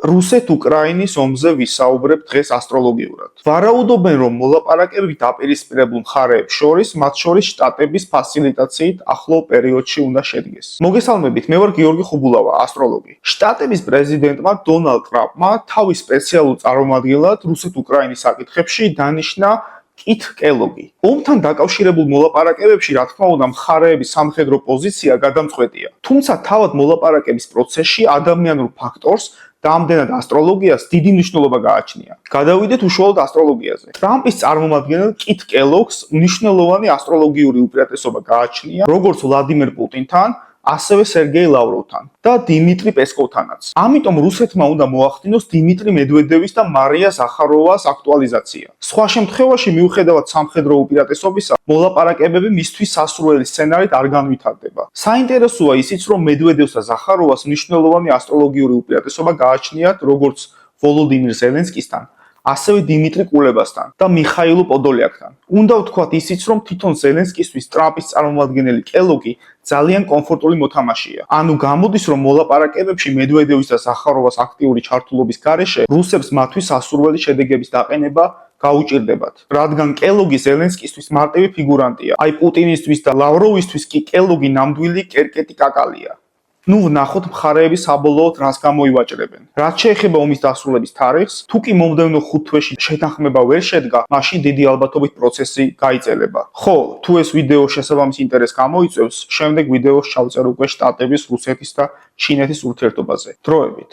რუსეთ-უკრაინის ომზე ვისაუბრებ დღეს ასტროლოგიურად. ვარაუდობენ, რომ მოლაპარაკებები დაპირისპირებულ მხარეებს შორის, მათ შორის შტატების ფასილიტაციით ახლო პერიოდში უნდა შედგეს. მოგესალმებით, მე ვარ გიორგი ხუბულავა, ასტროლოგი. შტატების პრეზიდენტმა დონალდ ტრამპმა თავის სპეციალურ წარმომადგენლად რუსეთ-უკრაინის საკითხებში დანიშნა კით კელოგი. ომთან დაკავშირებულ მოლაპარაკებებში, რა თქმა უნდა, მხარეების სამხედრო პოზიცია გადამწყვეტია. თუმცა თავად მოლაპარაკების პროცესში ადამიანურ ფაქტორს და ამდენად ასტროლოგიას დიდი მნიშვნელობა გააჩნია. გადავიდეთ უშუალოდ ასტროლოგიაზე. ტრამპის წარმომადგენელ კით კელოგს მნიშვნელოვანი ასტროლოგიური უპირატესობა გააჩნია, როგორც ვლადიმერ პუტინთან, ასევე სერგეი ლავროვთან და დიმიტრი პესკოვთანაც. ამიტომ რუსეთმა უნდა მოახდინოს დიმიტრი მედვედევის და მარია ზახაროვას აქტუალიზაცია. სხვა შემთხვევაში, მიუხედავად სამხედრო უპირატესობისა, მოლაპარაკებები მისთვის სასურველი სცენარით არ განვითარდება. საინტერესოა ისიც, რომ მედვედევს და ზახაროვას მნიშვნელოვანი ასტროლოგიური უპირატესობა გააჩნიათ როგორც ვოლოდიმირ ზელენსკისთან, ასევე დიმიტრი კულებასთან და მიხაილ პოდოლიაკთან. უნდა ვთქვათ ისიც, რომ თვითონ ზელენსკისთვის ტრამპის წარმომადგენელი კელოგი ძალიან კომფორტული მოთამაშეა. ანუ გამოდის, რომ მოლაპარაკებებში მედვედევის და ზახაროვას აქტიური ჩართულობის გარეშე რუსებს მათთვის სასურველი შედეგების დაყენება გაუჭირდებათ. რადგან კელოგი ზელენსკისთვის მარტივი ფიგურანტია. აი პუტინისთვის და ლავროვისთვის კი კელოგი ნამდვილი კერკეტი კაკალია. ნუ ვნახოთ მხარეები საბოლოოდ რას გამოივაჭრებენ. რაც შეეხება ომის დასრულების თარიღს, თუ კი მომდევნო 5 თვეში შეთანხმება ვერ შედგა, მაშინ დიდი ალბათობით პროცესი გაიწელება. ხო, თუ ეს ვიდეო შესაბამის ინტერესს გამოიწვევს, შემდეგ ვიდეოს ჩავწერ უკვე შტატების, რუსეთის და ჩინეთის ურთიერთობაზე. დროებით.